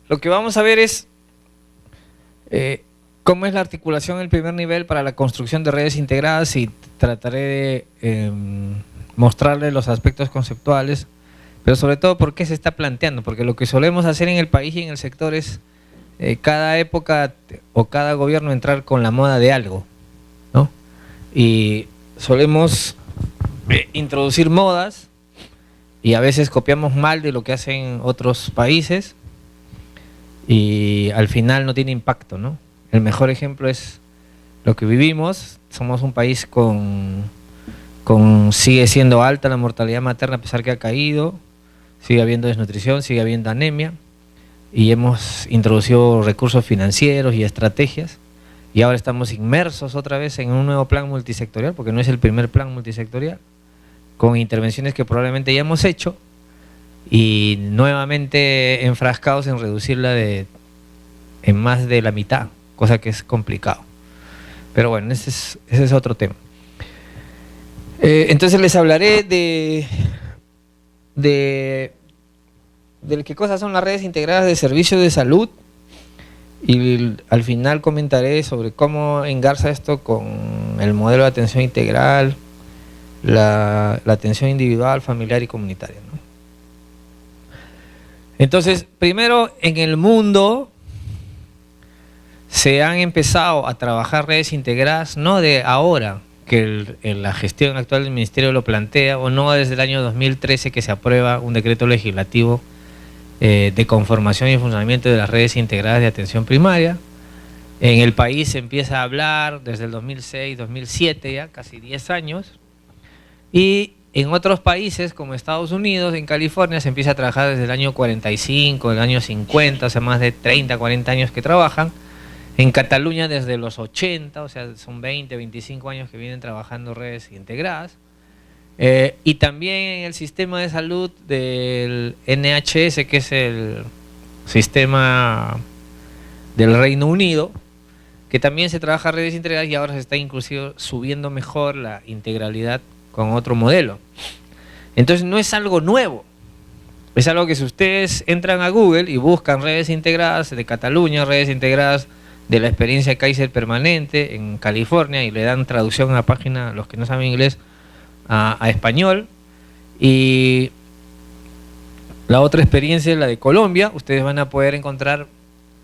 lo que vamos a ver es cómo es la articulación del primer nivel para la construcción de redes integradas, y trataré de mostrarles los aspectos conceptuales, pero sobre todo por qué se está planteando, porque lo que solemos hacer en el país y en el sector es cada época o cada gobierno entrar con la moda de algo, ¿no? Y solemos introducir modas y a veces copiamos mal de lo que hacen otros países y al final no tiene impacto, ¿no? El mejor ejemplo es lo que vivimos. Somos un país sigue siendo alta la mortalidad materna a pesar que ha caído, sigue habiendo desnutrición, sigue habiendo anemia, y hemos introducido recursos financieros y estrategias, y ahora estamos inmersos otra vez en un nuevo plan multisectorial, porque no es el primer plan multisectorial, con intervenciones que probablemente ya hemos hecho, y nuevamente enfrascados en reducirla en más de la mitad, cosa que es complicado. Pero bueno, ese es otro tema. Entonces les hablaré de qué cosas son las redes integradas de servicios de salud, y al final comentaré sobre cómo engarza esto con el modelo de atención integral, la atención individual, familiar y comunitaria, ¿no? Entonces, primero, en el mundo se han empezado a trabajar redes integradas, no de ahora, que la gestión actual del Ministerio lo plantea, o no desde el año 2013 que se aprueba un decreto legislativo de conformación y funcionamiento de las redes integradas de atención primaria. En el país se empieza a hablar desde el 2006, 2007, ya casi 10 años, y en otros países como Estados Unidos, en California, se empieza a trabajar desde el año 45, el año 50, o sea, más de 30, 40 años que trabajan. En Cataluña desde los 80, o sea, son 20, 25 años que vienen trabajando redes integradas. Y también en el sistema de salud del NHS, que es el sistema del Reino Unido, que también se trabaja redes integradas, y ahora se está inclusive subiendo mejor la integralidad con otro modelo. Entonces no es algo nuevo, es algo que si ustedes entran a Google y buscan redes integradas de Cataluña, redes integradas de la experiencia Kaiser permanente en California, y le dan traducción a la página, los que no saben inglés, a español, y la otra experiencia es la de Colombia, ustedes van a poder encontrar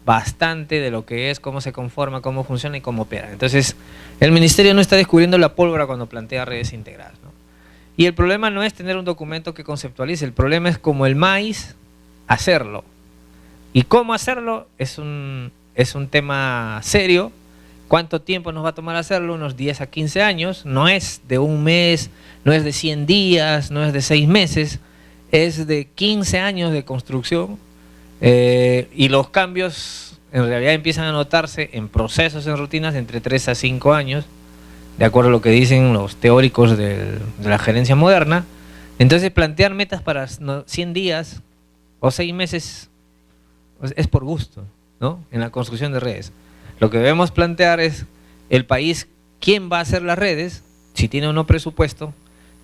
bastante de lo que es, cómo se conforma, cómo funciona y cómo opera. Entonces, el ministerio no está descubriendo la pólvora cuando plantea redes integradas, ¿no? Y el problema no es tener un documento que conceptualice, el problema es, como el maíz, hacerlo. Y cómo hacerlo es un tema serio. ¿Cuánto tiempo nos va a tomar hacerlo? Unos 10 a 15 años. No es de un mes, no es de 100 días, no es de 6 meses, es de 15 años de construcción. Y los cambios en realidad empiezan a notarse en procesos, en rutinas, entre 3 a 5 años, de acuerdo a lo que dicen los teóricos de la gerencia moderna. Entonces, plantear metas para 100 días o 6 meses es por gusto, ¿no? En la construcción de redes. Lo que debemos plantear es el país, quién va a hacer las redes, si tiene o no presupuesto,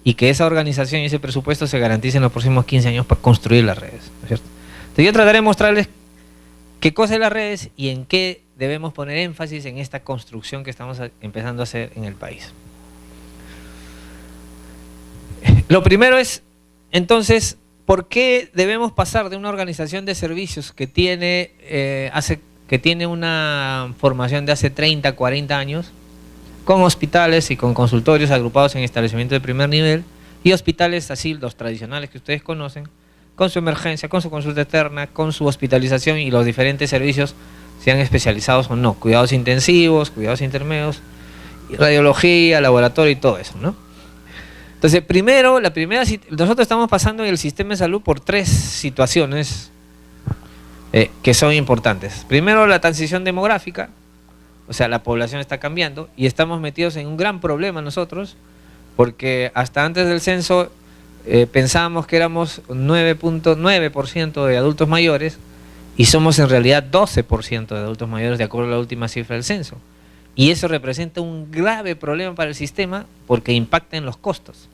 y que esa organización y ese presupuesto se garanticen en los próximos 15 años para construir las redes, ¿no es cierto? Entonces yo trataré de mostrarles qué cosa es las redes y en qué debemos poner énfasis en esta construcción que estamos empezando a hacer en el país. Lo primero es, entonces, ¿por qué debemos pasar de una organización de servicios que tiene una formación de hace 30, 40 años, con hospitales y con consultorios agrupados en establecimientos de primer nivel, y hospitales así, los tradicionales que ustedes conocen, con su emergencia, con su consulta externa, con su hospitalización y los diferentes servicios, sean especializados o no, cuidados intensivos, cuidados intermedios, radiología, laboratorio y todo eso, ¿no? Entonces, nosotros estamos pasando en el sistema de salud por 3 situaciones que son importantes. Primero, la transición demográfica, o sea, la población está cambiando y estamos metidos en un gran problema nosotros, porque hasta antes del censo pensábamos que éramos 9.9% de adultos mayores y somos en realidad 12% de adultos mayores de acuerdo a la última cifra del censo. Y eso representa un grave problema para el sistema porque impacta en los costos.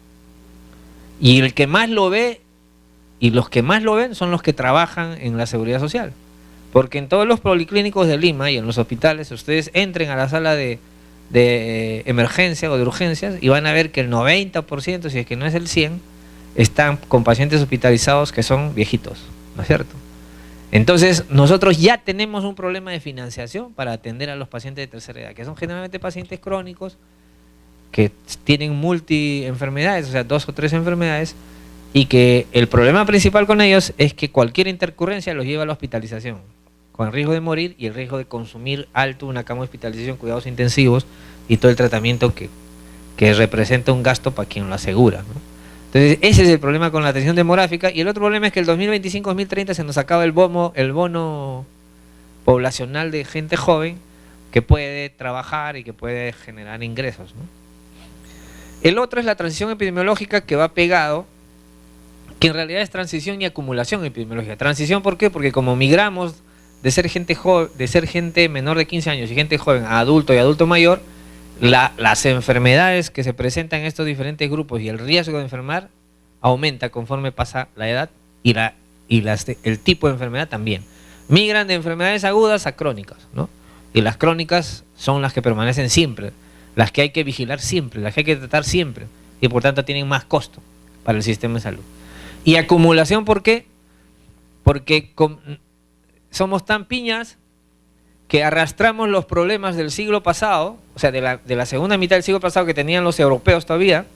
Y el que más lo ve, y los que más lo ven, son los que trabajan en la seguridad social. Porque en todos los policlínicos de Lima y en los hospitales, ustedes entren a la sala de emergencia o de urgencias y van a ver que el 90%, si es que no es el 100%, están con pacientes hospitalizados que son viejitos, ¿no es cierto? Entonces, nosotros ya tenemos un problema de financiación para atender a los pacientes de tercera edad, que son generalmente pacientes crónicos, que tienen multi-enfermedades, o sea, 2 o 3 enfermedades, y que el problema principal con ellos es que cualquier intercurrencia los lleva a la hospitalización, con el riesgo de morir y el riesgo de consumir alto una cama de hospitalización, cuidados intensivos y todo el tratamiento que representa un gasto para quien lo asegura, ¿no? Entonces, ese es el problema con la atención demográfica. Y el otro problema es que el 2025-2030 se nos acaba el bono poblacional de gente joven que puede trabajar y que puede generar ingresos, ¿no? El otro es la transición epidemiológica, que va pegado, que en realidad es transición y acumulación epidemiológica. Transición, ¿por qué? Porque como migramos de ser gente joven, de ser gente menor de 15 años y gente joven a adulto y adulto mayor, las enfermedades que se presentan en estos diferentes grupos y el riesgo de enfermar aumenta conforme pasa la edad y el tipo de enfermedad también. Migran de enfermedades agudas a crónicas, ¿no? Y las crónicas son las que permanecen siempre, las que hay que vigilar siempre, las que hay que tratar siempre, y por tanto tienen más costo para el sistema de salud. Y acumulación, ¿por qué? Porque somos tan piñas que arrastramos los problemas del siglo pasado, o sea, de la segunda mitad del siglo pasado, que tenían los europeos todavía,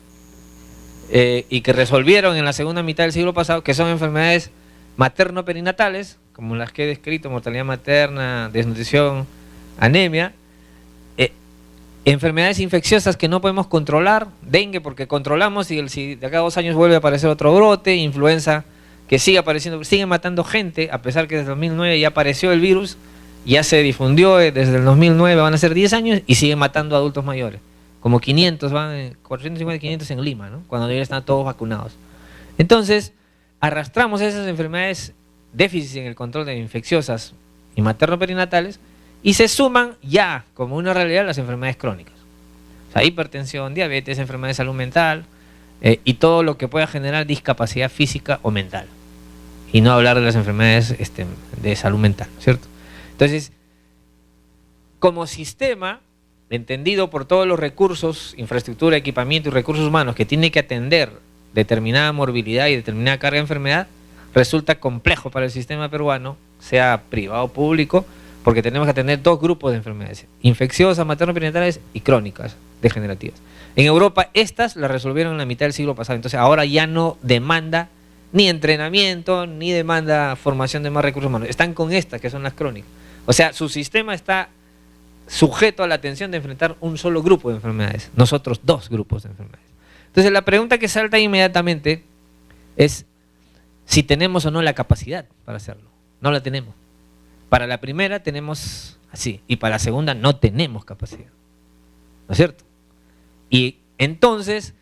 y que resolvieron en la segunda mitad del siglo pasado, que son enfermedades materno-perinatales, como las que he descrito: mortalidad materna, desnutrición, anemia, enfermedades infecciosas que no podemos controlar, dengue porque controlamos, y si de acá a 2 años vuelve a aparecer otro brote, influenza que sigue apareciendo, sigue matando gente, a pesar que desde 2009 ya apareció el virus, ya se difundió desde el 2009, van a ser 10 años, y sigue matando a adultos mayores. Como 500, 450, 500 en Lima, ¿no? Cuando ya están todos vacunados. Entonces, arrastramos esas enfermedades, déficits en el control de infecciosas y materno-perinatales, y se suman ya como una realidad las enfermedades crónicas. O sea, hipertensión, diabetes, enfermedades de salud mental, y todo lo que pueda generar discapacidad física o mental. Y no hablar de las enfermedades de salud mental, ¿cierto? Entonces, como sistema, entendido por todos los recursos, infraestructura, equipamiento y recursos humanos que tiene que atender determinada morbilidad y determinada carga de enfermedad, resulta complejo para el sistema peruano, sea privado o público, porque tenemos que atender 2 grupos de enfermedades: infecciosas, materno-perinatales y crónicas degenerativas. En Europa estas las resolvieron en la mitad del siglo pasado, entonces ahora ya no demanda ni entrenamiento, ni demanda formación de más recursos humanos. Están con estas, que son las crónicas. O sea, su sistema está sujeto a la atención de enfrentar un solo grupo de enfermedades, nosotros 2 grupos de enfermedades. Entonces la pregunta que salta inmediatamente es si tenemos o no la capacidad para hacerlo. No la tenemos. Para la primera tenemos así, y para la segunda no tenemos capacidad, ¿no es cierto? Y entonces,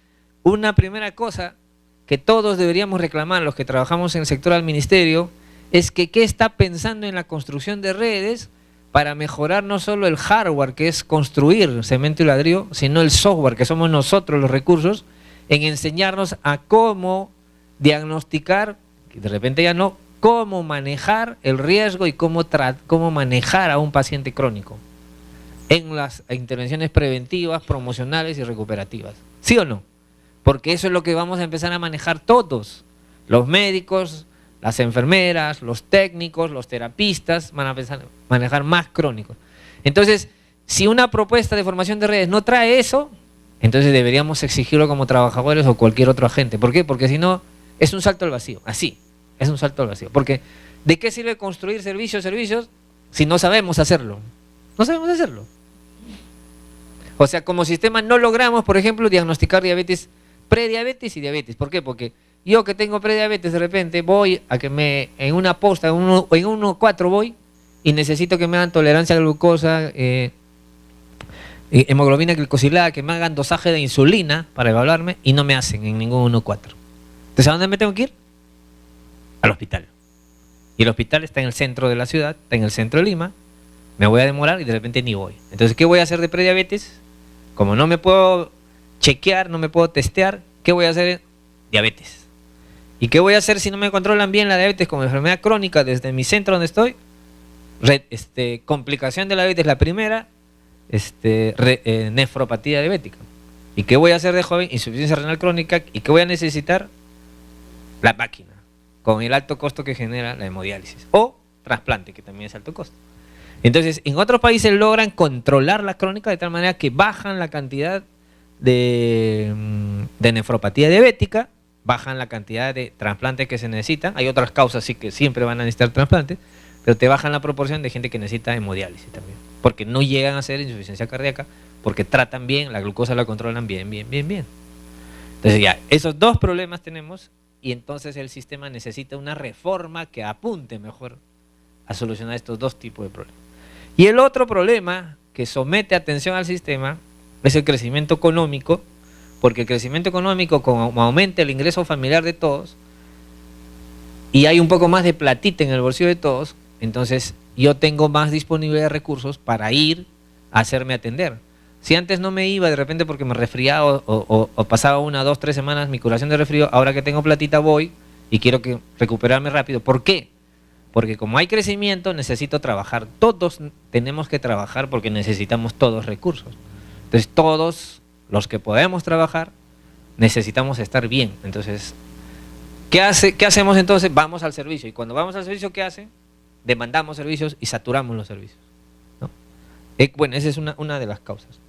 una primera cosa que todos deberíamos reclamar, los que trabajamos en el sector del ministerio, es que qué está pensando en la construcción de redes para mejorar no solo el hardware, que es construir cemento y ladrillo, sino el software, que somos nosotros los recursos, en enseñarnos a cómo diagnosticar, que de repente ya no, cómo manejar el riesgo y cómo manejar a un paciente crónico en las intervenciones preventivas, promocionales y recuperativas. ¿Sí o no? Porque eso es lo que vamos a empezar a manejar todos, los médicos, las enfermeras, los técnicos, los terapistas, van a empezar a manejar más crónicos. Entonces, si una propuesta de formación de redes no trae eso, entonces deberíamos exigirlo como trabajadores o cualquier otro agente. ¿Por qué? Porque si no, es un salto al vacío, así, es un salto al vacío. Porque ¿de qué sirve construir servicios si no sabemos hacerlo? No sabemos hacerlo. O sea, como sistema no logramos, por ejemplo, diagnosticar diabetes, prediabetes y diabetes. ¿Por qué? Porque yo que tengo prediabetes, de repente voy a que en una posta, en 1.4 voy y necesito que me hagan tolerancia a la glucosa, hemoglobina glicosilada, que me hagan dosaje de insulina para evaluarme, y no me hacen en ningún 1.4. Entonces, ¿a dónde me tengo que ir? Al hospital. Y el hospital está en el centro de la ciudad, está en el centro de Lima, me voy a demorar y de repente ni voy. Entonces, ¿qué voy a hacer de prediabetes? Como no me puedo chequear, no me puedo testear, ¿qué voy a hacer? Diabetes. ¿Y qué voy a hacer si no me controlan bien la diabetes como enfermedad crónica desde mi centro donde estoy? complicación de la diabetes, la primera, nefropatía diabética. ¿Y qué voy a hacer de joven? Insuficiencia renal crónica. ¿Y qué voy a necesitar? La máquina, con el alto costo que genera la hemodiálisis. O trasplante, que también es alto costo. Entonces, en otros países logran controlar la crónica de tal manera que bajan la cantidad de nefropatía diabética, bajan la cantidad de trasplantes que se necesitan. Hay otras causas sí que siempre van a necesitar trasplantes, pero te bajan la proporción de gente que necesita hemodiálisis también, porque no llegan a hacer insuficiencia cardíaca, porque tratan bien, la glucosa la controlan bien. Entonces ya, esos dos problemas tenemos, y entonces el sistema necesita una reforma que apunte mejor a solucionar estos dos tipos de problemas. Y el otro problema que somete atención al sistema es el crecimiento económico, porque el crecimiento económico, como aumenta el ingreso familiar de todos, y hay un poco más de platita en el bolsillo de todos, entonces yo tengo más disponibilidad de recursos para ir a hacerme atender. Si antes no me iba de repente porque me resfriaba o pasaba 1, 2, 3 semanas mi curación de resfrío, ahora que tengo platita voy y quiero recuperarme rápido. ¿Por qué? Porque como hay crecimiento necesito trabajar. Todos tenemos que trabajar porque necesitamos todos recursos. Entonces todos los que podemos trabajar necesitamos estar bien. Entonces, ¿qué hacemos entonces? Vamos al servicio. Y cuando vamos al servicio, ¿qué hace? Demandamos servicios y saturamos los servicios, ¿no? Bueno, esa es una de las causas.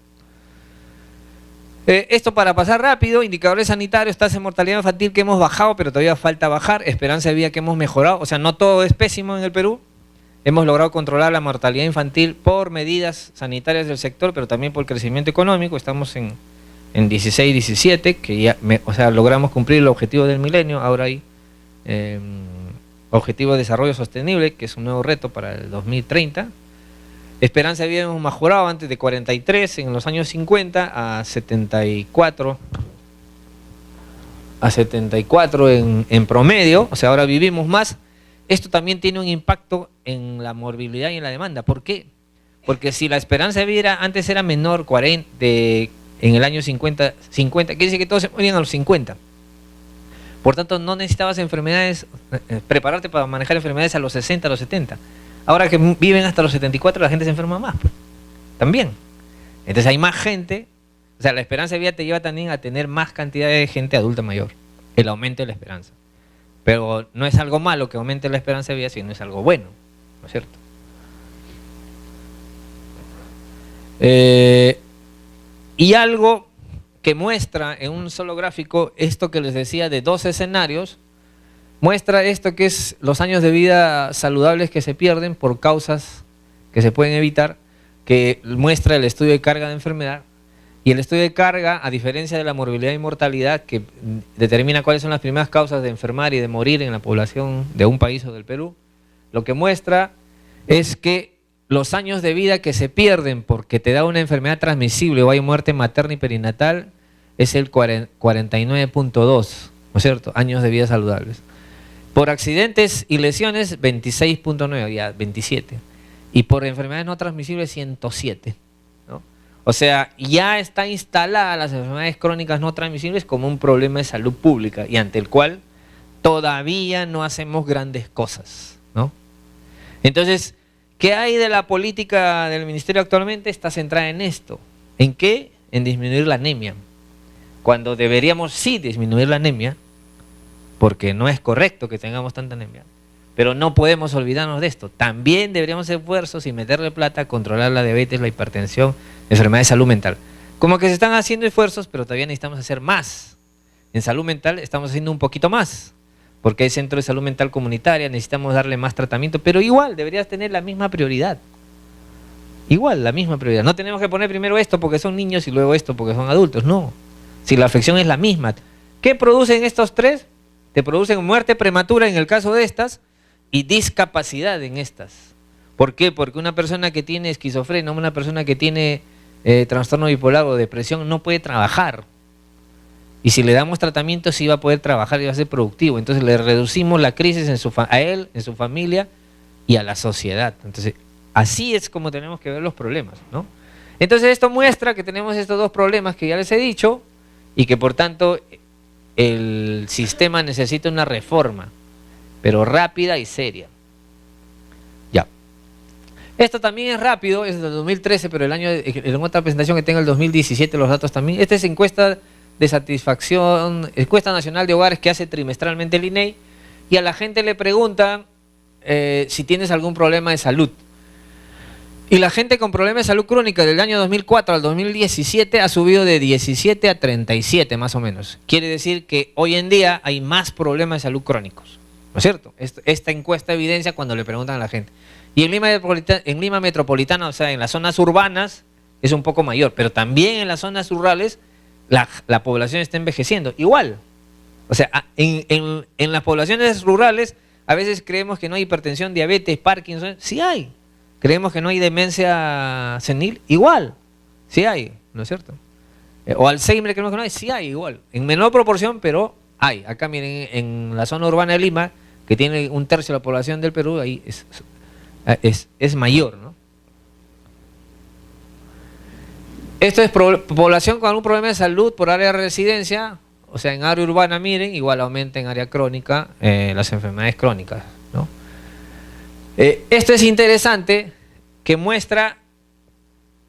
Esto para pasar rápido, indicadores sanitarios, tasa de mortalidad infantil que hemos bajado, pero todavía falta bajar, esperanza de vida que hemos mejorado, o sea, no todo es pésimo en el Perú, hemos logrado controlar la mortalidad infantil por medidas sanitarias del sector, pero también por crecimiento económico, estamos en 16, 17, que ya, logramos cumplir el objetivo del milenio, ahora hay objetivo de desarrollo sostenible, que es un nuevo reto para el 2030, esperanza de vida hemos mejorado antes de 43 en los años 50 a 74 en promedio, o sea, ahora vivimos más. Esto también tiene un impacto en la morbilidad y en la demanda. ¿Por qué? Porque si la esperanza de vida antes era menor, 40, en el año 50, quiere decir que todos se morían a los 50. Por tanto, no necesitabas prepararte para manejar enfermedades a los 60, a los 70. Ahora que viven hasta los 74, la gente se enferma más, pues, también. Entonces hay más gente, o sea, la esperanza de vida te lleva también a tener más cantidad de gente adulta mayor, el aumento de la esperanza. Pero no es algo malo que aumente la esperanza de vida, sino es algo bueno, ¿no es cierto? Y algo que muestra en un solo gráfico esto que les decía de dos escenarios, muestra esto que es los años de vida saludables que se pierden por causas que se pueden evitar, que muestra el estudio de carga de enfermedad. Y el estudio de carga, a diferencia de la morbilidad y mortalidad, que determina cuáles son las primeras causas de enfermar y de morir en la población de un país o del Perú, lo que muestra es que los años de vida que se pierden porque te da una enfermedad transmisible o hay muerte materna y perinatal es el 49.2, ¿no es cierto? Años de vida saludables. Por accidentes y lesiones, 26.9, ya 27. Y por enfermedades no transmisibles, 107. ¿No? O sea, ya está instalada las enfermedades crónicas no transmisibles como un problema de salud pública y ante el cual todavía no hacemos grandes cosas, ¿no? Entonces, ¿qué hay de la política del ministerio actualmente? Está centrada en esto. ¿En qué? En disminuir la anemia. Cuando deberíamos sí disminuir la anemia, porque no es correcto que tengamos tanta anemia, pero no podemos olvidarnos de esto. También deberíamos hacer esfuerzos y meterle plata a controlar la diabetes, la hipertensión, enfermedades de salud mental. Como que se están haciendo esfuerzos, pero todavía necesitamos hacer más. En salud mental estamos haciendo un poquito más, porque hay centros de salud mental comunitaria, necesitamos darle más tratamiento, pero igual deberías tener la misma prioridad. Igual, la misma prioridad. No tenemos que poner primero esto porque son niños y luego esto porque son adultos, no. Si la afección es la misma. ¿Qué producen estos tres? Te producen muerte prematura en el caso de estas y discapacidad en estas. ¿Por qué? Porque una persona que tiene esquizofrenia, una persona que tiene trastorno bipolar o depresión no puede trabajar. Y si le damos tratamiento sí va a poder trabajar y va a ser productivo. Entonces le reducimos la crisis a él, en su familia y a la sociedad. Entonces así es como tenemos que ver los problemas, ¿no? Entonces esto muestra que tenemos estos dos problemas que ya les he dicho y que por tanto el sistema necesita una reforma, pero rápida y seria. Ya. Esto también es rápido, es del 2013, pero en otra presentación que tengo el 2017 los datos también. Esta es encuesta de satisfacción, encuesta nacional de hogares que hace trimestralmente el INEI, y a la gente le preguntan si tienes algún problema de salud. Y la gente con problemas de salud crónica del año 2004 al 2017 ha subido de 17 a 37 más o menos. Quiere decir que hoy en día hay más problemas de salud crónicos, ¿no es cierto? Esta encuesta evidencia cuando le preguntan a la gente. Y en Lima Metropolitana, o sea, en las zonas urbanas es un poco mayor, pero también en las zonas rurales la población está envejeciendo. Igual, o sea, en las poblaciones rurales a veces creemos que no hay hipertensión, diabetes, Parkinson, sí hay. Creemos que no hay demencia senil, igual, sí hay, ¿no es cierto? O Alzheimer, creemos que no hay, sí hay, igual. En menor proporción, pero hay. Acá miren, en la zona urbana de Lima, que tiene 1/3 de la población del Perú, ahí es mayor, ¿no? Esto es población con algún problema de salud por área de residencia, o sea, en área urbana, miren, igual aumenta en área crónica las enfermedades crónicas, ¿no? Esto es interesante, que muestra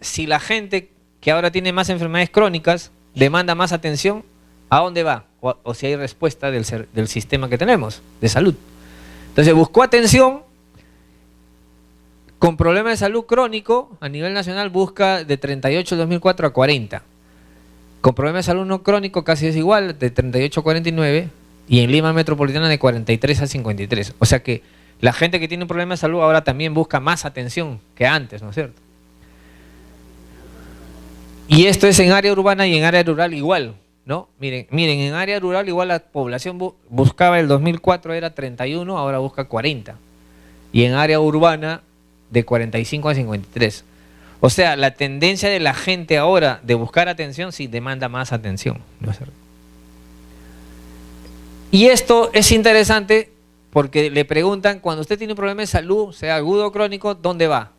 si la gente que ahora tiene más enfermedades crónicas demanda más atención, ¿a dónde va? O si hay respuesta del sistema que tenemos de salud. Entonces buscó atención. Con problemas de salud crónico, a nivel nacional busca de 38 en 2004 a 40. Con problemas de salud no crónico casi es igual, de 38 a 49. Y en Lima Metropolitana de 43 a 53. O sea que la gente que tiene un problema de salud ahora también busca más atención que antes, ¿no es cierto? Y esto es en área urbana y en área rural igual, ¿no? Miren, en área rural igual la población buscaba el 2004 era 31, ahora busca 40. Y en área urbana de 45 a 53. O sea, la tendencia de la gente ahora de buscar atención sí demanda más atención, ¿no es cierto? Y esto es interesante porque le preguntan, cuando usted tiene un problema de salud, sea agudo o crónico, ¿dónde va?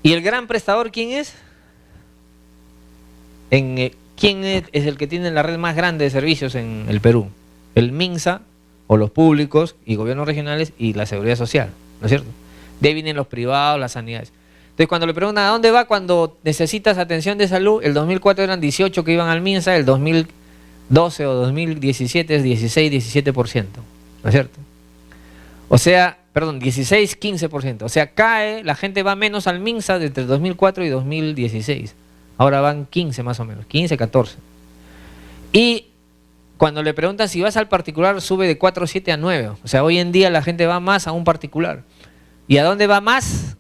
¿Y el gran prestador quién es? ¿Quién es el que tiene la red más grande de servicios en el Perú? El MINSA, o los públicos y gobiernos regionales y la seguridad social, ¿no es cierto? De ahí vienen los privados, las sanidades. Entonces, cuando le preguntan a dónde va cuando necesitas atención de salud, el 2004 eran 18 que iban al MINSA, el 2012 o 2017 es 16-17%, ¿no es cierto? O sea, perdón, 16-15%. O sea, cae, la gente va menos al MINSA entre 2004 y 2016. Ahora van 15 más o menos, 15-14. Y cuando le preguntan si vas al particular, sube de 4,7 a 9. O sea, hoy en día la gente va más a un particular. ¿Y a dónde va más?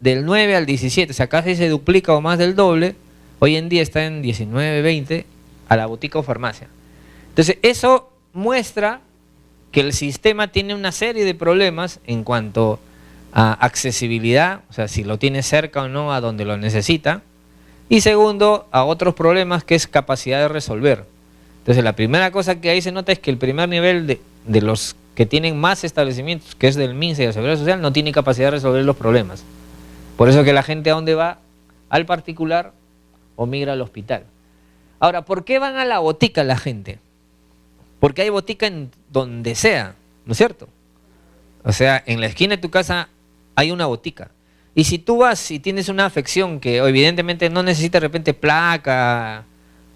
Del 9 al 17. O sea, casi se duplica o más del doble. Hoy en día está en 19, 20 a la botica o farmacia. Entonces, eso muestra que el sistema tiene una serie de problemas en cuanto a accesibilidad, o sea, si lo tiene cerca o no a donde lo necesita. Y segundo, a otros problemas que es capacidad de resolver. Entonces, la primera cosa que ahí se nota es que el primer nivel de los que tienen más establecimientos, que es del MINSA y de la Seguridad Social, no tiene capacidad de resolver los problemas. Por eso que la gente a dónde va, al particular o migra al hospital. Ahora, ¿por qué van a la botica la gente? Porque hay botica en donde sea, ¿no es cierto? O sea, en la esquina de tu casa hay una botica. Y si tú vas y tienes una afección que evidentemente no necesita de repente placa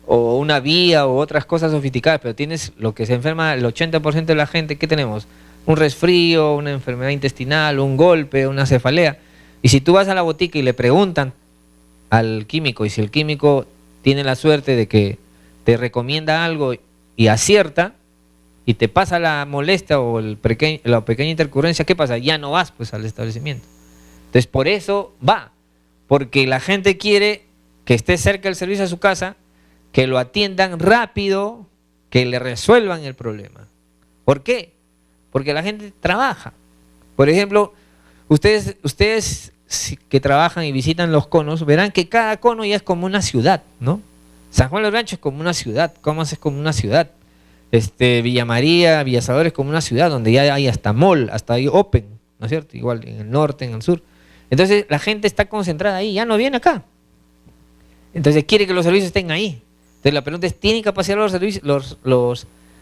o una vía o otras cosas sofisticadas, pero tienes lo que se enferma el 80% de la gente, ¿qué tenemos? Un resfrío, una enfermedad intestinal, un golpe, una cefalea. Y si tú vas a la botica y le preguntan al químico, y si el químico tiene la suerte de que te recomienda algo y acierta, y te pasa la molestia o la pequeña intercurrencia, ¿qué pasa? Ya no vas pues al establecimiento. Entonces por eso va, porque la gente quiere que esté cerca del servicio a su casa, que lo atiendan rápido, que le resuelvan el problema. ¿Por qué? Porque la gente trabaja. Por ejemplo, ustedes que trabajan y visitan los conos, verán que cada cono ya es como una ciudad, ¿no? San Juan de Lurigancho es como una ciudad, Comas es como una ciudad, Villa María, Villa Salvador es como una ciudad donde ya hay hasta mall, hasta hay open, ¿no es cierto? Igual en el norte, en el sur. Entonces la gente está concentrada ahí, ya no viene acá. Entonces quiere que los servicios estén ahí. Entonces la pregunta es, ¿tienen capacidad los servicios?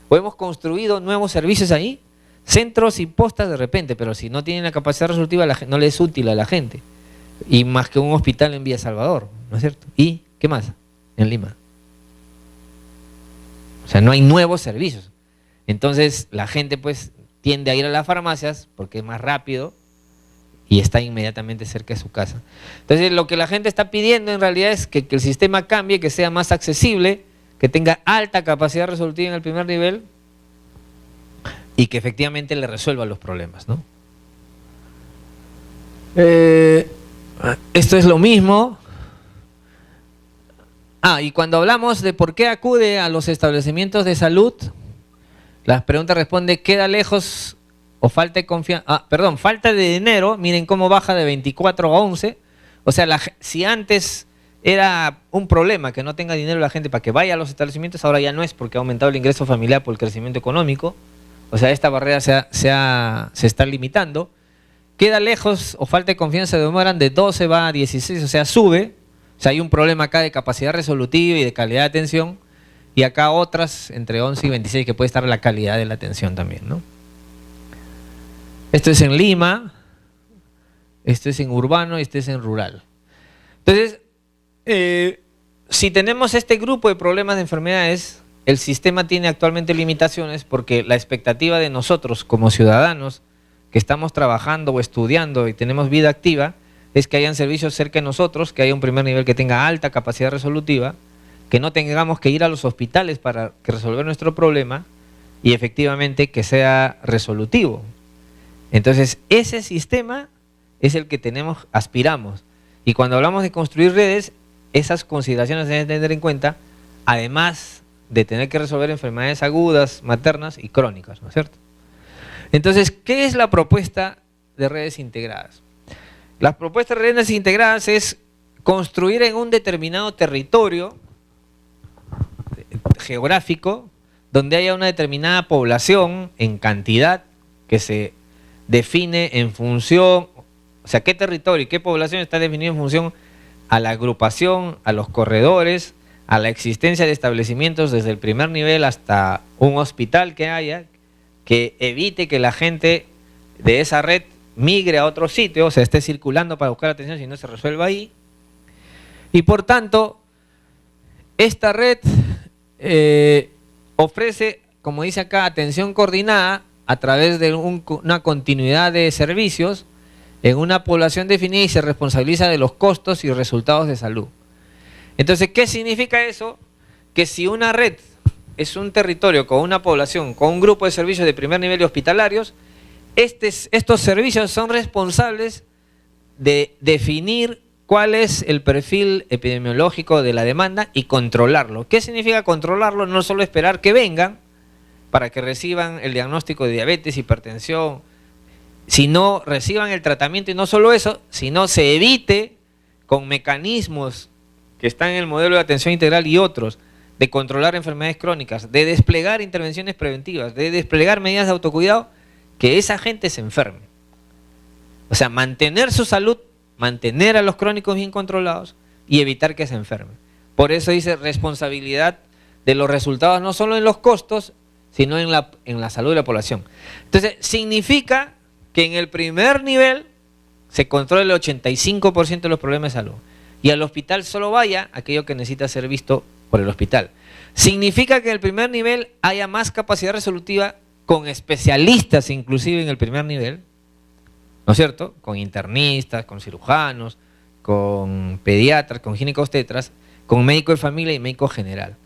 ¿O hemos construido nuevos servicios ahí? Centros y postas de repente, pero si no tienen la capacidad resolutiva, no le es útil a la gente. Y más que un hospital en Villa Salvador, ¿no es cierto? ¿Y qué más? En Lima. O sea, no hay nuevos servicios. Entonces, la gente pues tiende a ir a las farmacias porque es más rápido y está inmediatamente cerca de su casa. Entonces, lo que la gente está pidiendo en realidad es que el sistema cambie, que sea más accesible, que tenga alta capacidad resolutiva en el primer nivel y que efectivamente le resuelva los problemas, ¿no? Esto es lo mismo. Y cuando hablamos de por qué acude a los establecimientos de salud, la pregunta responde, ¿queda lejos o falta de confianza? Falta de dinero. Miren cómo baja de 24 a 11. O sea, si antes era un problema que no tenga dinero la gente para que vaya a los establecimientos, ahora ya no es, porque ha aumentado el ingreso familiar por el crecimiento económico. O sea, esta barrera se está limitando. Queda lejos o falta de confianza, demoran de 12 va a 16, o sea, sube. O sea, hay un problema acá de capacidad resolutiva y de calidad de atención, y acá otras entre 11 y 26 que puede estar la calidad de la atención también, ¿no? Esto es en Lima, esto es en urbano y esto es en rural. Entonces, si tenemos este grupo de problemas de enfermedades, el sistema tiene actualmente limitaciones porque la expectativa de nosotros como ciudadanos que estamos trabajando o estudiando y tenemos vida activa es que hayan servicios cerca de nosotros, que haya un primer nivel que tenga alta capacidad resolutiva, que no tengamos que ir a los hospitales para resolver nuestro problema y efectivamente que sea resolutivo. Entonces, ese sistema es el que aspiramos. Y cuando hablamos de construir redes, esas consideraciones se deben tener en cuenta, además de tener que resolver enfermedades agudas, maternas y crónicas, ¿no es cierto? Entonces, ¿qué es la propuesta de redes integradas? Las propuestas de redes integradas es construir en un determinado territorio geográfico donde haya una determinada población en cantidad que se define en función, o sea, qué territorio y qué población está definido en función a la agrupación, a los corredores, a la existencia de establecimientos desde el primer nivel hasta un hospital que haya, que evite que la gente de esa red migre a otro sitio, o sea, esté circulando para buscar atención si no se resuelva ahí. Y por tanto, esta red ofrece, como dice acá, atención coordinada a través de una continuidad de servicios en una población definida y se responsabiliza de los costos y resultados de salud. Entonces, ¿qué significa eso? Que si una red es un territorio con una población, con un grupo de servicios de primer nivel y hospitalarios, estos servicios son responsables de definir cuál es el perfil epidemiológico de la demanda y controlarlo. ¿Qué significa controlarlo? No solo esperar que vengan para que reciban el diagnóstico de diabetes, hipertensión, sino reciban el tratamiento, y no solo eso, sino se evite con mecanismos que están en el modelo de atención integral y otros, de controlar enfermedades crónicas, de desplegar intervenciones preventivas, de desplegar medidas de autocuidado, que esa gente se enferme. O sea, mantener su salud, mantener a los crónicos bien controlados y evitar que se enfermen. Por eso dice responsabilidad de los resultados, no solo en los costos, sino en la salud de la población. Entonces, significa que en el primer nivel se controla el 85% de los problemas de salud y al hospital solo vaya aquello que necesita ser visto por el hospital. Significa que en el primer nivel haya más capacidad resolutiva con especialistas inclusive en el primer nivel, ¿no es cierto? Con internistas, con cirujanos, con pediatras, con ginecobstetras, con médico de familia y médico general.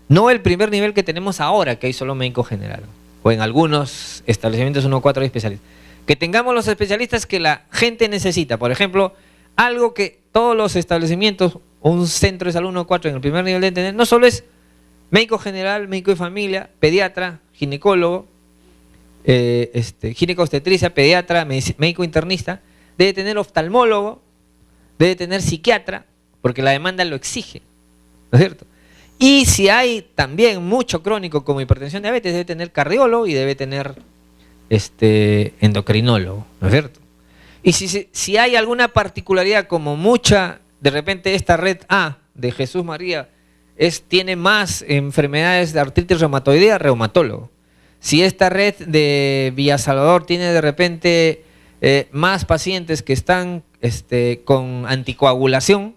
No el primer nivel que tenemos ahora, que hay solo médico general, o en algunos establecimientos 1 o 4 hay especialistas. Que tengamos los especialistas que la gente necesita. Por ejemplo, algo que todos los establecimientos, un centro de salud 1 o 4 en el primer nivel deben tener, no solo es médico general, médico de familia, pediatra, ginecólogo, ginecobstetricia, pediatra, médico internista, debe tener oftalmólogo, debe tener psiquiatra, porque la demanda lo exige, ¿no es cierto? Y si hay también mucho crónico como hipertensión, diabetes, debe tener cardiólogo y debe tener endocrinólogo, ¿no es cierto? Y si hay alguna particularidad como de repente esta red A de Jesús María tiene más enfermedades de artritis reumatoidea, reumatólogo. si esta red de Villa Salvador tiene de repente más pacientes que están con anticoagulación,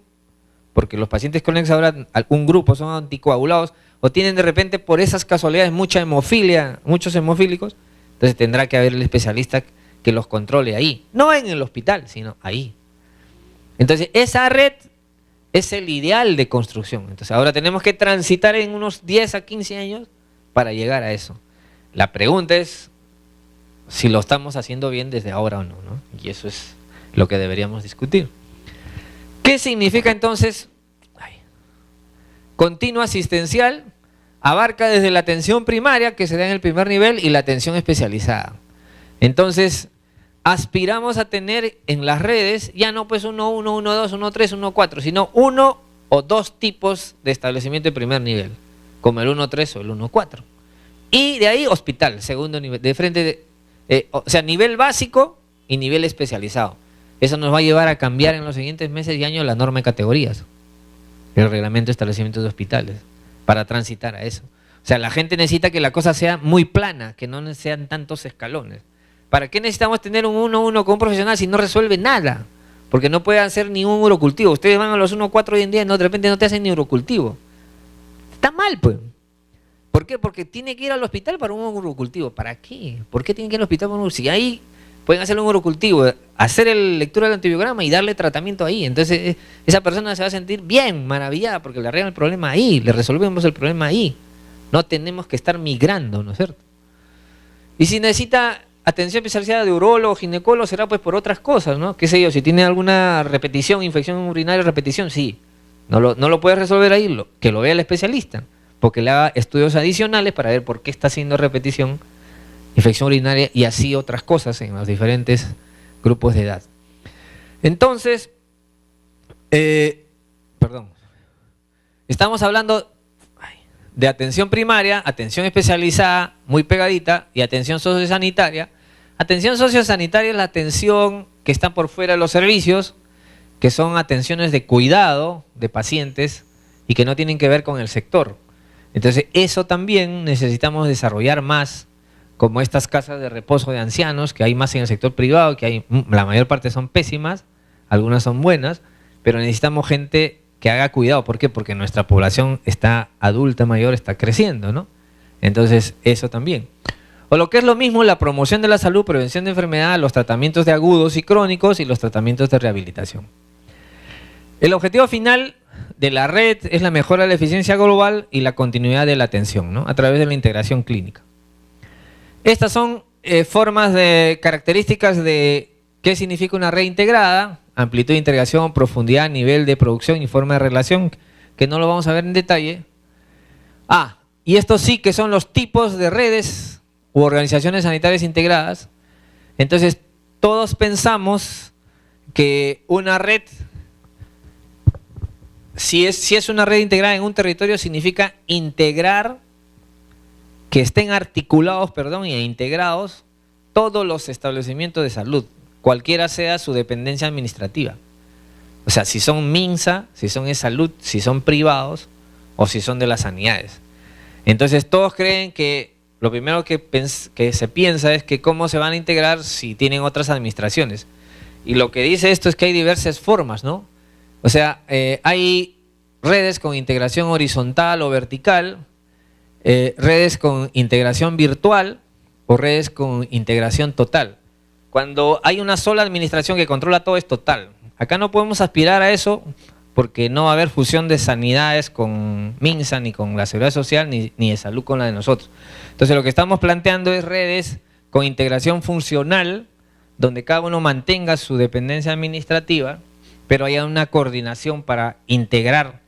porque los pacientes con ahora, un grupo son anticoagulados, o tienen de repente por esas casualidades mucha hemofilia, muchos hemofílicos, entonces tendrá que haber el especialista que los controle ahí, no en el hospital, sino ahí. Entonces esa red es el ideal de construcción. Entonces ahora tenemos que transitar en unos 10 a 15 años para llegar a eso. La pregunta es si lo estamos haciendo bien desde ahora o no, ¿no? Y eso es lo que deberíamos discutir. ¿Qué significa entonces? Continuo asistencial abarca desde la atención primaria, que se da en el primer nivel, y la atención especializada. Entonces, aspiramos a tener en las redes ya no pues 1, 1, 1, 2, 1, 3, 1, 4, sino 1 o 2 tipos de establecimiento de primer nivel, como el 1, 3 o el 1, 4. Y de ahí hospital, segundo nivel, de frente, o sea, nivel básico y nivel especializado. Eso nos va a llevar a cambiar en los siguientes meses y años la norma de categorías, el reglamento de establecimientos de hospitales, para transitar a eso. O sea, la gente necesita que la cosa sea muy plana, que no sean tantos escalones. ¿Para qué necesitamos tener un 1-1 con un profesional si no resuelve nada? Porque no puede hacer ningún urocultivo. Ustedes van a los 1-4 hoy en día, no, de repente no te hacen ni urocultivo. Está mal, pues. ¿Por qué? Porque tiene que ir al hospital para un urocultivo. ¿Para qué? ¿Por qué tiene que ir al hospital para un urocultivo? Si ahí pueden hacer un urocultivo, hacer la lectura del antibiograma y darle tratamiento ahí. Entonces esa persona se va a sentir bien, maravillada, porque le arreglan el problema ahí, le resolvemos el problema ahí. No tenemos que estar migrando, ¿no es cierto? Y si necesita atención especializada de urólogo, ginecólogo, será pues por otras cosas, ¿no? Qué sé yo, si tiene alguna repetición, infección urinaria, repetición, sí. No lo puede resolver ahí, que lo vea el especialista, porque le haga estudios adicionales para ver por qué está haciendo repetición, infección urinaria y así otras cosas en los diferentes grupos de edad. Entonces, estamos hablando de atención primaria, atención especializada, muy pegadita, y atención sociosanitaria. Atención sociosanitaria es la atención que está por fuera de los servicios, que son atenciones de cuidado de pacientes y que no tienen que ver con el sector. Entonces, eso también necesitamos desarrollar más, como estas casas de reposo de ancianos, que hay más en el sector privado, que hay, la mayor parte son pésimas, algunas son buenas, pero necesitamos gente que haga cuidado. ¿Por qué? Porque nuestra población está adulta, mayor, está creciendo, ¿no? Entonces, eso también. O lo que es lo mismo, la promoción de la salud, prevención de enfermedad, los tratamientos de agudos y crónicos y los tratamientos de rehabilitación. El objetivo final de la red es la mejora de la eficiencia global y la continuidad de la atención, ¿no? A través de la integración clínica. Estas son formas de características de qué significa una red integrada: amplitud de integración, profundidad, nivel de producción y forma de relación, que no lo vamos a ver en detalle. Y estos sí que son los tipos de redes u organizaciones sanitarias integradas. Entonces, todos pensamos que una red, si es una red integrada en un territorio, significa integrar, que estén articulados, e integrados todos los establecimientos de salud, cualquiera sea su dependencia administrativa. O sea, si son MINSA, si son de salud, si son privados o si son de las sanidades. Entonces todos creen que lo primero que se piensa es que cómo se van a integrar si tienen otras administraciones. Y lo que dice esto es que hay diversas formas, ¿no? O sea, hay redes con integración horizontal o vertical, redes con integración virtual o redes con integración total. Cuando hay una sola administración que controla todo, es total. Acá no podemos aspirar a eso porque no va a haber fusión de sanidades con MINSA, ni con la Seguridad Social, ni de salud con la de nosotros. Entonces lo que estamos planteando es redes con integración funcional, donde cada uno mantenga su dependencia administrativa, pero haya una coordinación para integrar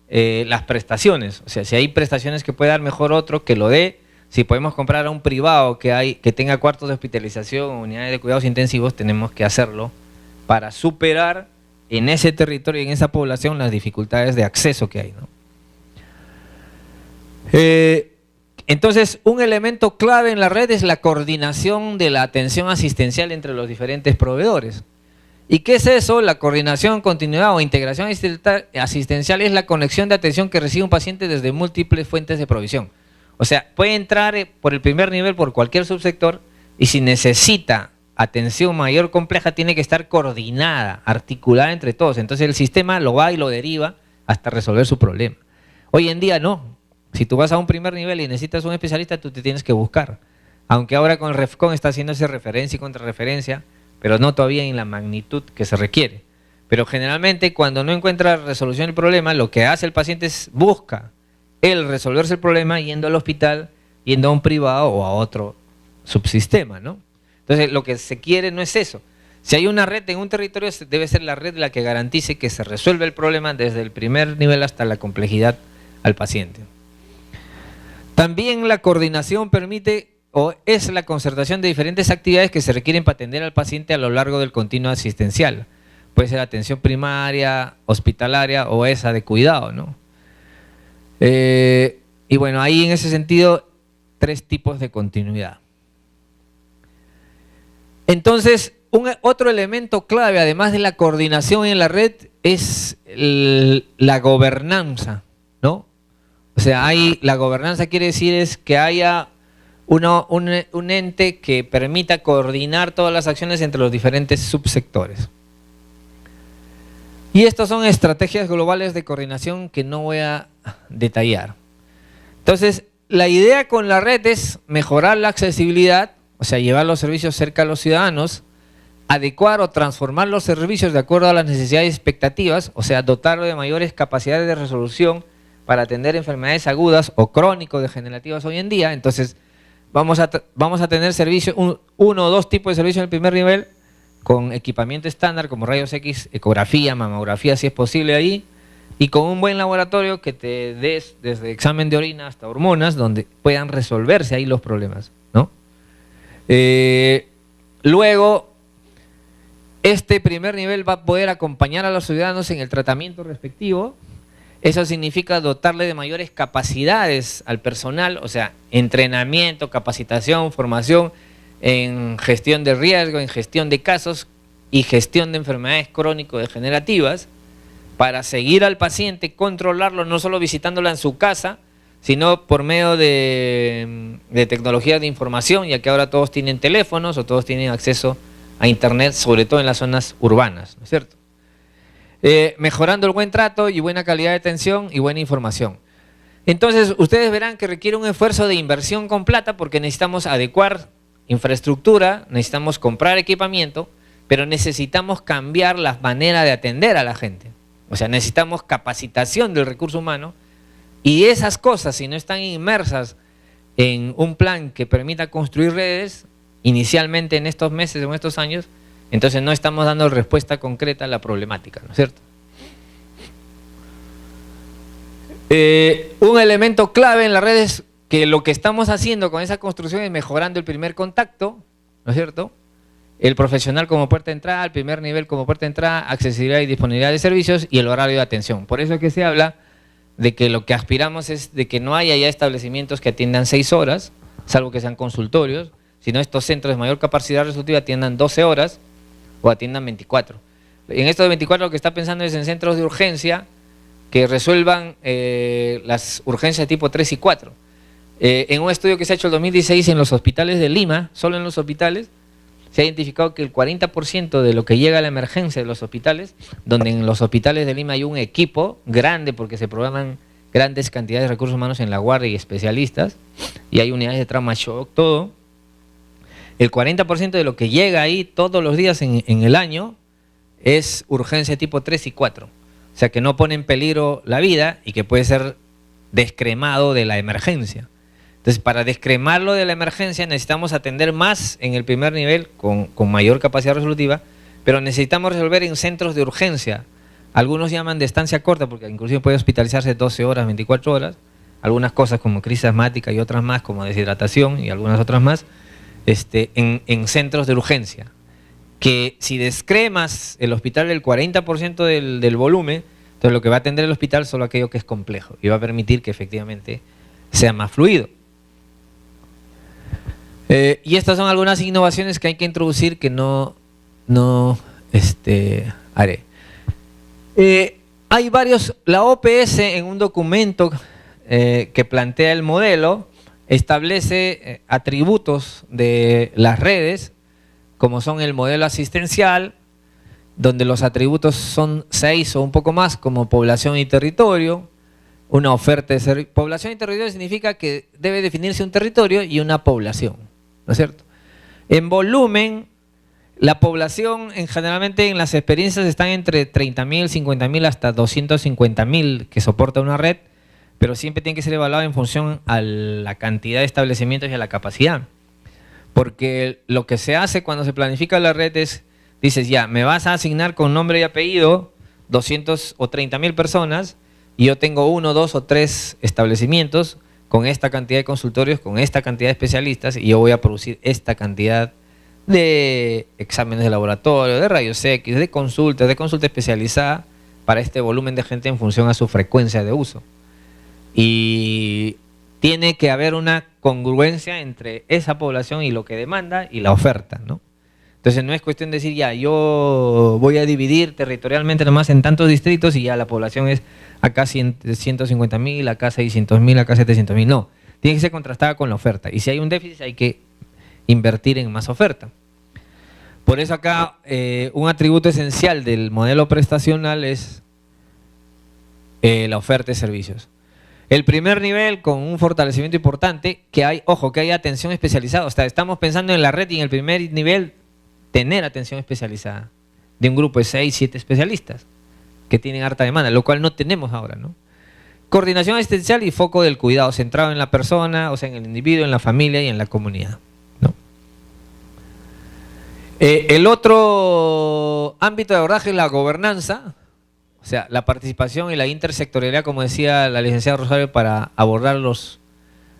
las prestaciones. O sea, si hay prestaciones que puede dar mejor otro, que lo dé. Si podemos comprar a un privado que tenga cuartos de hospitalización, unidades de cuidados intensivos, tenemos que hacerlo para superar en ese territorio y en esa población las dificultades de acceso que hay, ¿no? Entonces, un elemento clave en la red es la coordinación de la atención asistencial entre los diferentes proveedores. ¿Y qué es eso? La coordinación, continuidad o integración asistencial es la conexión de atención que recibe un paciente desde múltiples fuentes de provisión. O sea, puede entrar por el primer nivel por cualquier subsector y si necesita atención mayor compleja tiene que estar coordinada, articulada entre todos. Entonces el sistema lo va y lo deriva hasta resolver su problema. Hoy en día no. Si tú vas a un primer nivel y necesitas un especialista, tú te tienes que buscar. Aunque ahora con el REFCON está haciéndose referencia y contrarreferencia, pero no todavía en la magnitud que se requiere. Pero generalmente cuando no encuentra resolución del problema, lo que hace el paciente es busca él resolverse el problema yendo al hospital, yendo a un privado o a otro subsistema, ¿no? Entonces lo que se quiere no es eso. Si hay una red en un territorio, debe ser la red la que garantice que se resuelve el problema desde el primer nivel hasta la complejidad al paciente. También la coordinación permite o es la concertación de diferentes actividades que se requieren para atender al paciente a lo largo del continuo asistencial. Puede ser atención primaria, hospitalaria o esa de cuidado, ¿no? Y bueno, ahí en ese sentido, 3 tipos de continuidad. Entonces, otro elemento clave, además de la coordinación en la red, es la gobernanza, ¿no? O sea, la gobernanza quiere decir es que haya un ente que permita coordinar todas las acciones entre los diferentes subsectores. Y estas son estrategias globales de coordinación que no voy a detallar. Entonces, la idea con la red es mejorar la accesibilidad, o sea, llevar los servicios cerca a los ciudadanos, adecuar o transformar los servicios de acuerdo a las necesidades y expectativas, o sea, dotarlo de mayores capacidades de resolución para atender enfermedades agudas o crónico-degenerativas hoy en día. Entonces, vamos a tener servicios, uno o dos tipos de servicios en el primer nivel, con equipamiento estándar como rayos X, ecografía, mamografía si es posible ahí, y con un buen laboratorio que te des desde examen de orina hasta hormonas, donde puedan resolverse ahí los problemas, ¿no? Luego, este primer nivel va a poder acompañar a los ciudadanos en el tratamiento respectivo. Eso significa dotarle de mayores capacidades al personal, o sea, entrenamiento, capacitación, formación en gestión de riesgo, en gestión de casos y gestión de enfermedades crónico-degenerativas, para seguir al paciente, controlarlo, no solo visitándolo en su casa, sino por medio de tecnologías de información, ya que ahora todos tienen teléfonos o todos tienen acceso a internet, sobre todo en las zonas urbanas, ¿no es cierto? Mejorando el buen trato y buena calidad de atención y buena información. Entonces, ustedes verán que requiere un esfuerzo de inversión con plata porque necesitamos adecuar infraestructura, necesitamos comprar equipamiento, pero necesitamos cambiar la manera de atender a la gente. O sea, necesitamos capacitación del recurso humano y esas cosas, si no están inmersas en un plan que permita construir redes, inicialmente en estos meses o en estos años, entonces no estamos dando respuesta concreta a la problemática, ¿no es cierto? Un elemento clave en las redes que lo que estamos haciendo con esa construcción es mejorando el primer contacto, ¿no es cierto? El profesional como puerta de entrada, el primer nivel como puerta de entrada, accesibilidad y disponibilidad de servicios y el horario de atención. Por eso es que se habla de que lo que aspiramos es de que no haya ya establecimientos que atiendan 6 horas, salvo que sean consultorios, sino estos centros de mayor capacidad resolutiva atiendan 12 horas o atiendan 24. En estos 24 lo que está pensando es en centros de urgencia que resuelvan las urgencias tipo 3 y 4. En un estudio que se ha hecho en el 2016 en los hospitales de Lima, solo en los hospitales, se ha identificado que el 40% de lo que llega a la emergencia de los hospitales, donde en los hospitales de Lima hay un equipo grande porque se programan grandes cantidades de recursos humanos en la guardia y especialistas, y hay unidades de trauma shock, todo, el 40% de lo que llega ahí todos los días en el año es urgencia tipo 3 y 4. O sea que no pone en peligro la vida y que puede ser descremado de la emergencia. Entonces, para descremarlo de la emergencia necesitamos atender más en el primer nivel con mayor capacidad resolutiva, pero necesitamos resolver en centros de urgencia. Algunos llaman de estancia corta porque inclusive puede hospitalizarse 12 horas, 24 horas. Algunas cosas como crisis asmática y otras más como deshidratación y algunas otras más en centros de urgencia. Que si descremas el hospital del 40% del volumen, entonces lo que va a atender el hospital es solo aquello que es complejo y va a permitir que efectivamente sea más fluido. Y estas son algunas innovaciones que hay que introducir que no haré. Hay varios, la OPS en un documento que plantea el modelo, establece atributos de las redes, como son el modelo asistencial, donde los atributos son 6 o un poco más, como población y territorio, una oferta de servicio. Población y territorio significa que debe definirse un territorio y una población, ¿no es cierto? En volumen, la población generalmente en las experiencias están entre 30.000, 50.000 hasta 250.000 que soporta una red, pero siempre tiene que ser evaluado en función a la cantidad de establecimientos y a la capacidad. Porque lo que se hace cuando se planifica la red es, dices, ya, me vas a asignar con nombre y apellido 200 o 30.000 personas y yo tengo 1, 2 o 3 establecimientos con esta cantidad de consultorios, con esta cantidad de especialistas y yo voy a producir esta cantidad de exámenes de laboratorio, de rayos X, de consulta especializada para este volumen de gente en función a su frecuencia de uso. Y tiene que haber una congruencia entre esa población y lo que demanda y la oferta, ¿no? Entonces no es cuestión de decir, ya, yo voy a dividir territorialmente nomás en tantos distritos y ya la población es acá 150.000, acá 600.000, acá 700.000. No, tiene que ser contrastada con la oferta. Y si hay un déficit hay que invertir en más oferta. Por eso acá un atributo esencial del modelo prestacional es la oferta de servicios. El primer nivel, con un fortalecimiento importante, que hay, ojo, que hay atención especializada. O sea, estamos pensando en la red y en el primer nivel tener atención especializada de un grupo de 6, 7 especialistas que tienen harta demanda, lo cual no tenemos ahora, ¿no? Coordinación asistencial y foco del cuidado, centrado en la persona, o sea, en el individuo, en la familia y en la comunidad, ¿no? El otro ámbito de abordaje es la gobernanza, o sea, la participación y la intersectorialidad, como decía la licenciada Rosario, para abordar los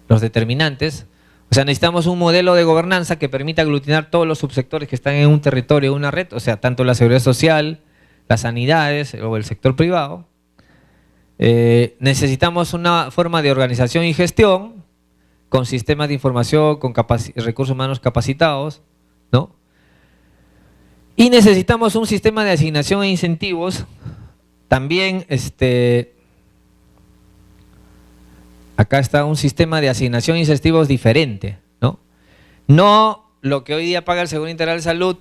determinantes. O sea, necesitamos un modelo de gobernanza que permita aglutinar todos los subsectores que están en un territorio, una red, o sea, tanto la seguridad social, las sanidades o el sector privado. Necesitamos una forma de organización y gestión con sistemas de información, con recursos humanos capacitados, ¿no? Y necesitamos un sistema de asignación e incentivos. También, acá está un sistema de asignación e incentivos diferente, ¿no? No lo que hoy día paga el Seguro Integral de Salud,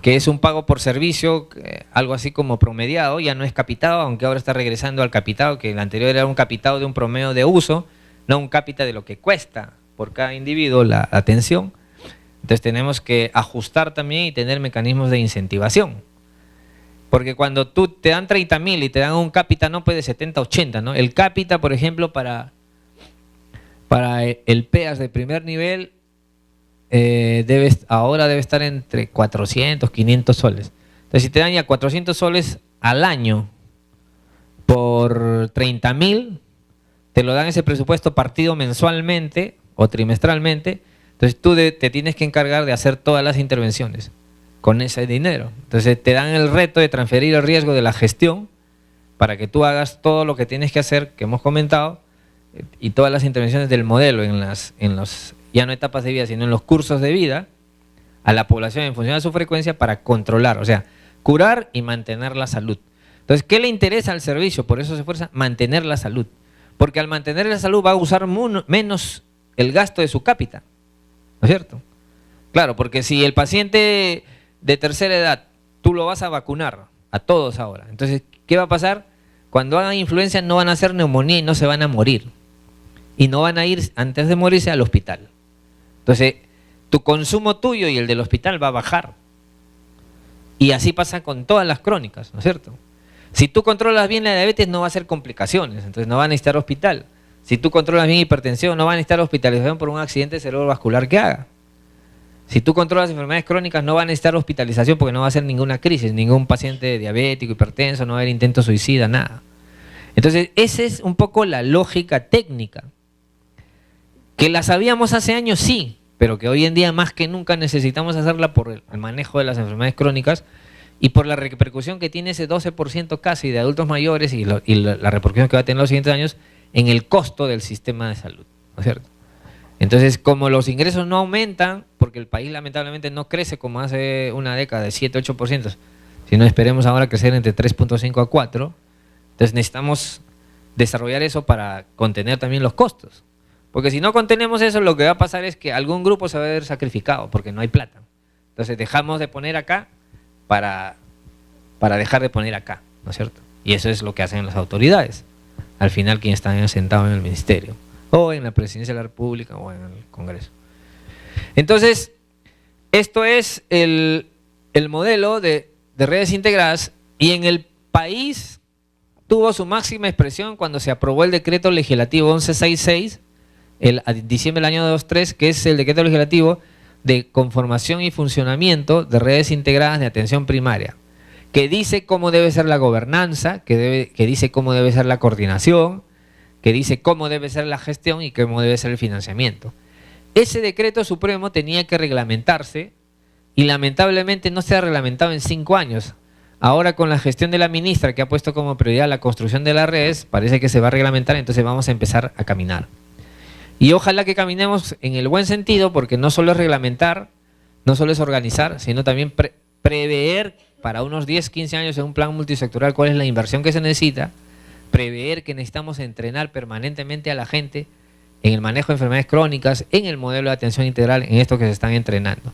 que es un pago por servicio, algo así como promediado, ya no es capitado, aunque ahora está regresando al capitado, que el anterior era un capitado de un promedio de uso, no un cápita de lo que cuesta por cada individuo la atención. Entonces tenemos que ajustar también y tener mecanismos de incentivación. Porque cuando tú te dan 30.000 y te dan un cápita, no puede 70, 80, ¿no? El cápita, por ejemplo, para el PEAS de primer nivel, ahora debe estar entre 400, 500 soles. Entonces, si te dan ya 400 soles al año por 30.000, te lo dan ese presupuesto partido mensualmente o trimestralmente. Entonces, tú te tienes que encargar de hacer todas las intervenciones con ese dinero. Entonces, te dan el reto de transferir el riesgo de la gestión para que tú hagas todo lo que tienes que hacer, que hemos comentado, y todas las intervenciones del modelo en los ya no etapas de vida, sino en los cursos de vida, a la población en función de su frecuencia para controlar, o sea, curar y mantener la salud. Entonces, ¿qué le interesa al servicio? Por eso se esfuerza mantener la salud. Porque al mantener la salud va a usar menos el gasto de su cápita, ¿no es cierto? Claro, porque si el paciente de tercera edad, tú lo vas a vacunar a todos ahora, entonces, ¿qué va a pasar? Cuando hagan influenza no van a hacer neumonía y no se van a morir. Y no van a ir, antes de morirse, al hospital. Entonces, tu consumo tuyo y el del hospital va a bajar. Y así pasa con todas las crónicas, ¿no es cierto? Si tú controlas bien la diabetes, no va a ser complicaciones, entonces no van a necesitar hospital. Si tú controlas bien hipertensión, no van a necesitar hospitalización por un accidente cerebrovascular que haga. Si tú controlas enfermedades crónicas, no van a necesitar hospitalización porque no va a ser ninguna crisis, ningún paciente diabético, hipertenso, no va a haber intento suicida, nada. Entonces, esa es un poco la lógica técnica. Que la sabíamos hace años, sí, pero que hoy en día más que nunca necesitamos hacerla por el manejo de las enfermedades crónicas y por la repercusión que tiene ese 12% casi de adultos mayores y la repercusión que va a tener los siguientes años en el costo del sistema de salud, ¿no es cierto? Entonces, como los ingresos no aumentan, porque el país lamentablemente no crece como hace una década de 7, 8%, sino esperemos ahora crecer entre 3.5 a 4, entonces necesitamos desarrollar eso para contener también los costos. Porque si no contenemos eso, lo que va a pasar es que algún grupo se va a ver sacrificado porque no hay plata. Entonces dejamos de poner acá para dejar de poner acá, ¿no es cierto? Y eso es lo que hacen las autoridades. Al final, quienes están sentados en el ministerio, o en la presidencia de la República, o en el Congreso. Entonces, esto es el modelo de redes integradas, y en el país tuvo su máxima expresión cuando se aprobó el decreto legislativo 1166, a diciembre del año 2003, que es el decreto legislativo de conformación y funcionamiento de redes integradas de atención primaria, que dice cómo debe ser la gobernanza, que dice cómo debe ser la coordinación, que dice cómo debe ser la gestión y cómo debe ser el financiamiento. Ese decreto supremo tenía que reglamentarse y lamentablemente no se ha reglamentado en 5 años. Ahora, con la gestión de la ministra, que ha puesto como prioridad la construcción de las redes, parece que se va a reglamentar, entonces vamos a empezar a caminar. Y ojalá que caminemos en el buen sentido, porque no solo es reglamentar, no solo es organizar, sino también prever para unos 10, 15 años en un plan multisectorial cuál es la inversión que se necesita, prever que necesitamos entrenar permanentemente a la gente en el manejo de enfermedades crónicas, en el modelo de atención integral, en esto que se están entrenando.